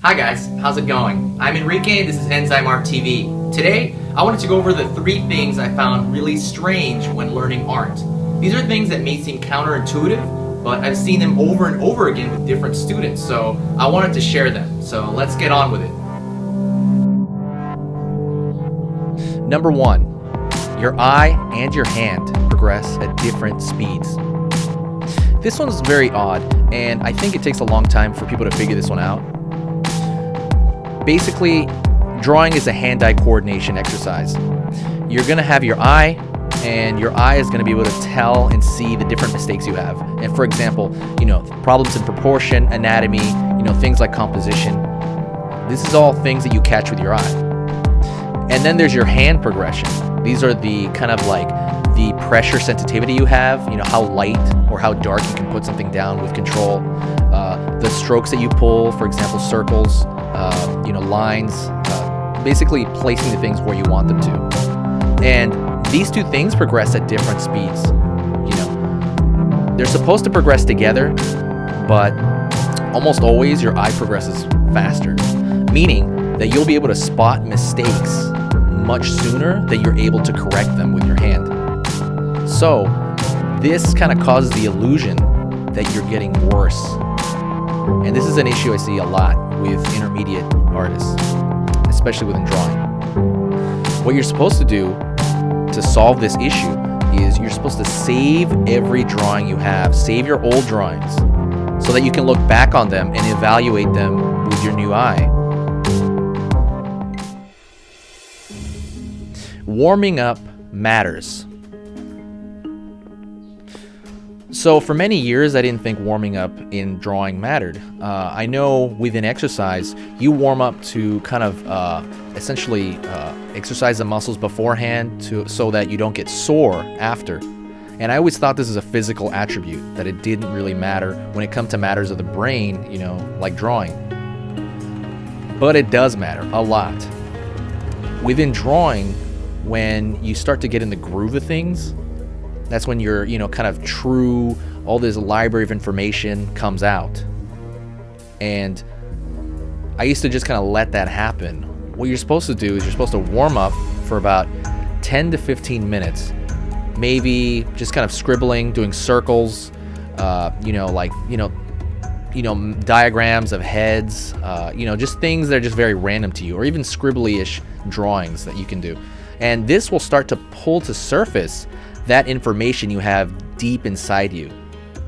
Hi guys, how's it going? I'm Enrique, this is Enzyme Art TV. Today, I wanted to go over the 3 things I found really strange when learning art. These are things that may seem counterintuitive, but I've seen them over and over again with different students, so I wanted to share them. So let's get on with it. Number 1, your eye and your hand progress at different speeds. This one's very odd, and I think it takes a long time for people to figure this one out. Basically, drawing is a hand-eye coordination exercise. You're going to have your eye, and your eye is going to be able to tell and see the different mistakes you have. And for example, problems in proportion, anatomy, things like composition. This is all things that you catch with your eye. And then there's your hand progression. These are the kind of like the pressure sensitivity you have, how light or how dark you can put something down with control. The strokes that you pull, for example, circles, lines, basically placing the things where you want them to. And these 2 things progress at different speeds. They're supposed to progress together, but almost always your eye progresses faster, meaning that you'll be able to spot mistakes much sooner than you're able to correct them with your hand. So this kind of causes the illusion that you're getting worse. And this is an issue I see a lot with intermediate artists, especially within drawing. What you're supposed to do to solve this issue is you're supposed to save every drawing you have, save your old drawings, so that you can look back on them and evaluate them with your new eye. Warming up matters. So for many years, I didn't think warming up in drawing mattered. I know within exercise, you warm up to kind of essentially exercise the muscles beforehand so that you don't get sore after. And I always thought this is a physical attribute, that it didn't really matter when it comes to matters of the brain, like drawing. But it does matter a lot. Within drawing, when you start to get in the groove of things, that's when your, kind of all this library of information comes out. And I used to just kind of let that happen. What you're supposed to do is you're supposed to warm up for about 10 to 15 minutes. Maybe just kind of scribbling, doing circles, diagrams of heads, just things that are just very random to you, or even scribbly-ish drawings that you can do. And this will start to pull to surface that information you have deep inside you.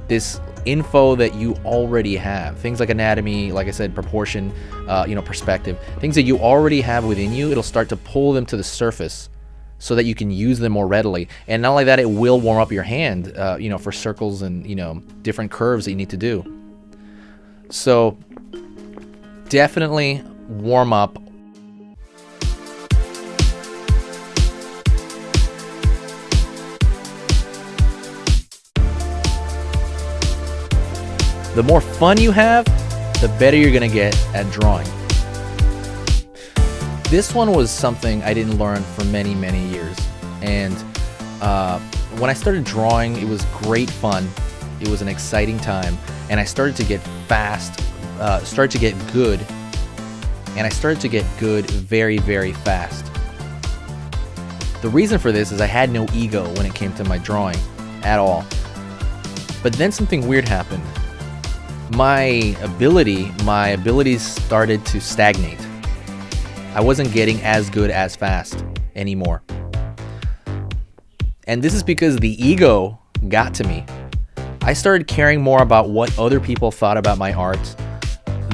This info that you already have. Things like anatomy, like I said, proportion, perspective. Things that you already have within you, it'll start to pull them to the surface so that you can use them more readily. And not only that, it will warm up your hand, for circles and, different curves that you need to do. So definitely warm up. The more fun you have, the better you're going to get at drawing. This one was something I didn't learn for many, many years. And when I started drawing, it was great fun. It was an exciting time. And I started to get started to get good. And I started to get good very, very fast. The reason for this is I had no ego when it came to my drawing at all. But then something weird happened. My abilities started to stagnate. I wasn't getting as good as fast anymore. And this is because the ego got to me. I started caring more about what other people thought about my art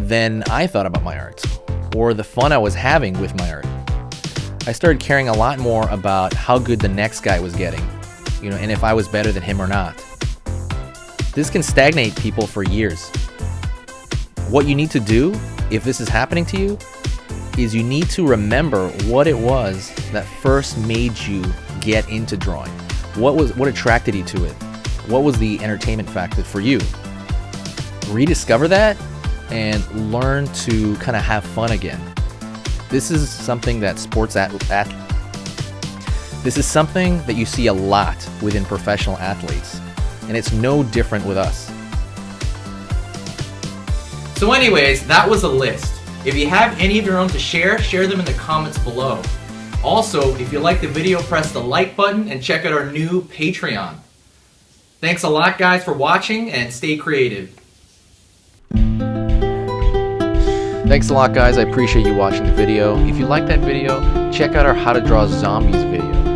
than I thought about my art, or the fun I was having with my art. I started caring a lot more about how good the next guy was getting, and if I was better than him or not. This can stagnate people for years. What you need to do, if this is happening to you, is you need to remember what it was that first made you get into drawing. What attracted you to it? What was the entertainment factor for you? Rediscover that and learn to kind of have fun again. This is something that this is something that you see a lot within professional athletes, and it's no different with us. So anyways, that was a list. If you have any of your own to share them in the comments below. Also, if you like the video, press the like button and check out our new Patreon. Thanks a lot, guys, for watching, and stay creative. Thanks a lot, guys. I appreciate you watching the video. If you like that video, check out our How to Draw Zombies video.